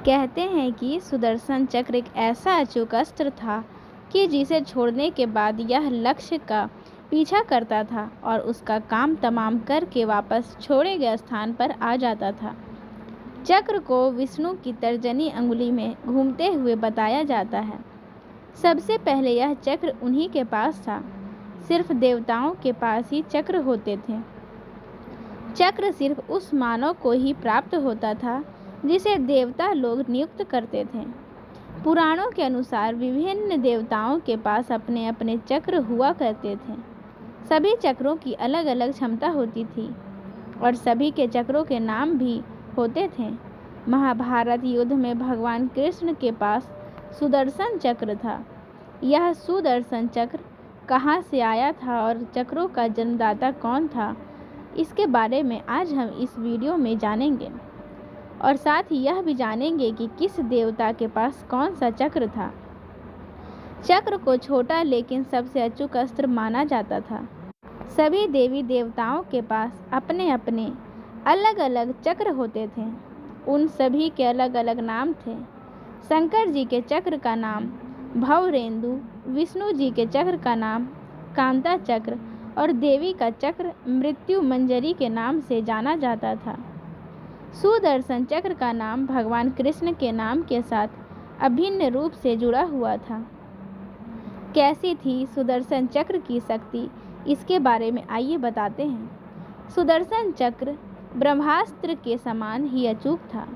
कहते हैं कि सुदर्शन चक्र एक ऐसा अचूक अस्त्र था कि जिसे छोड़ने के बाद यह लक्ष्य का पीछा करता था और उसका काम तमाम करके वापस छोड़े गए स्थान पर आ जाता था। चक्र को विष्णु की तर्जनी अंगुली में घूमते हुए बताया जाता है। सबसे पहले यह चक्र उन्हीं के पास था। सिर्फ देवताओं के पास ही चक्र होते थे। चक्र सिर्फ उस मानव को ही प्राप्त होता था जिसे देवता लोग नियुक्त करते थे। पुराणों के अनुसार विभिन्न देवताओं के पास अपने अपने चक्र हुआ करते थे। सभी चक्रों की अलग अलग क्षमता होती थी और सभी के चक्रों के नाम भी होते थे। महाभारत युद्ध में भगवान कृष्ण के पास सुदर्शन चक्र था। यह सुदर्शन चक्र कहाँ से आया था और चक्रों का जन्मदाता कौन था, इसके बारे में आज हम इस वीडियो में जानेंगे और साथ ही यह भी जानेंगे कि किस देवता के पास कौन सा चक्र था। चक्र को छोटा लेकिन सबसे अचूक अस्त्र माना जाता था। सभी देवी देवताओं के पास अपने अपने अलग अलग चक्र होते थे। उन सभी के अलग अलग नाम थे। शंकर जी के चक्र का नाम भवरेंदु, विष्णु जी के चक्र का नाम कांता चक्र और देवी का चक्र मृत्यु मंजरी के नाम से जाना जाता था। सुदर्शन चक्र का नाम भगवान कृष्ण के नाम के साथ अभिन्न रूप से जुड़ा हुआ था। कैसी थी सुदर्शन चक्र की शक्ति, इसके बारे में आइए बताते हैं। सुदर्शन चक्र ब्रह्मास्त्र के समान ही अचूक था।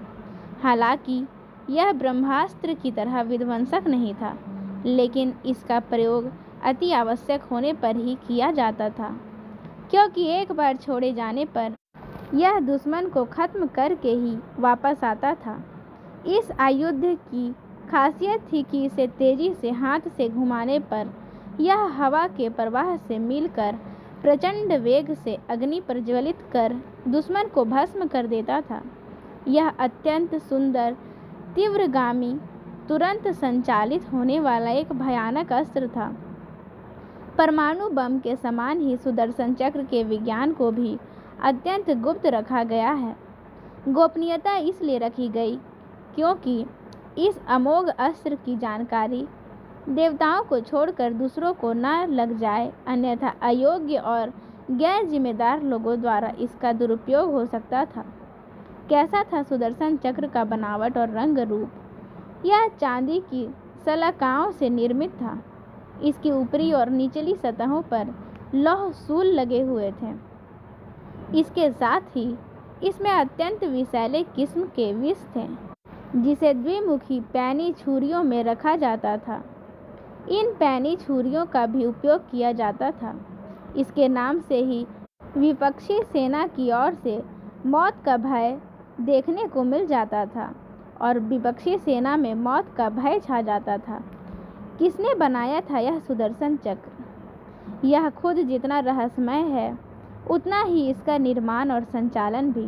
हालांकि यह ब्रह्मास्त्र की तरह विध्वंसक नहीं था, लेकिन इसका प्रयोग अति आवश्यक होने पर ही किया जाता था, क्योंकि एक बार छोड़े जाने पर यह दुश्मन को खत्म करके ही वापस आता था। इस आयुध की खासियत थी कि इसे तेजी से हाथ से घुमाने पर यह हवा के प्रवाह से मिलकर प्रचंड वेग से अग्नि प्रज्वलित कर दुश्मन को भस्म कर देता था। यह अत्यंत सुंदर, तीव्रगामी, तुरंत संचालित होने वाला एक भयानक अस्त्र था। परमाणु बम के समान ही सुदर्शन चक्र के विज्ञान को भी अत्यंत गुप्त रखा गया है। गोपनीयता इसलिए रखी गई क्योंकि इस अमोघ अस्त्र की जानकारी देवताओं को छोड़कर दूसरों को न लग जाए, अन्यथा अयोग्य और गैर जिम्मेदार लोगों द्वारा इसका दुरुपयोग हो सकता था। कैसा था सुदर्शन चक्र का बनावट और रंग रूप? यह चांदी की सलाखाओं से निर्मित था। इसकी ऊपरी और निचली सतहों पर लौह सूल लगे हुए थे। इसके साथ ही इसमें अत्यंत विषैले किस्म के विष थे, जिसे द्विमुखी पैनी छुरियों में रखा जाता था। इन पैनी छुरियों का भी उपयोग किया जाता था। इसके नाम से ही विपक्षी सेना की ओर से मौत का भय देखने को मिल जाता था और विपक्षी सेना में मौत का भय छा जाता था। किसने बनाया था यह सुदर्शन चक्र? यह खुद जितना रहस्यमय है, उतना ही इसका निर्माण और संचालन भी।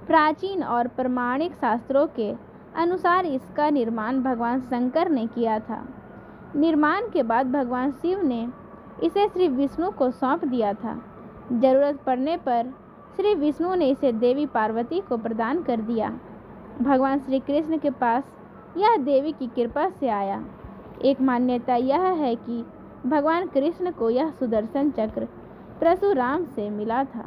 प्राचीन और प्रमाणिक शास्त्रों के अनुसार इसका निर्माण भगवान शंकर ने किया था। निर्माण के बाद भगवान शिव ने इसे श्री विष्णु को सौंप दिया था। जरूरत पड़ने पर श्री विष्णु ने इसे देवी पार्वती को प्रदान कर दिया। भगवान श्री कृष्ण के पास यह देवी की कृपा से आया। एक मान्यता यह है कि भगवान कृष्ण को यह सुदर्शन चक्र परशुराम से मिला था।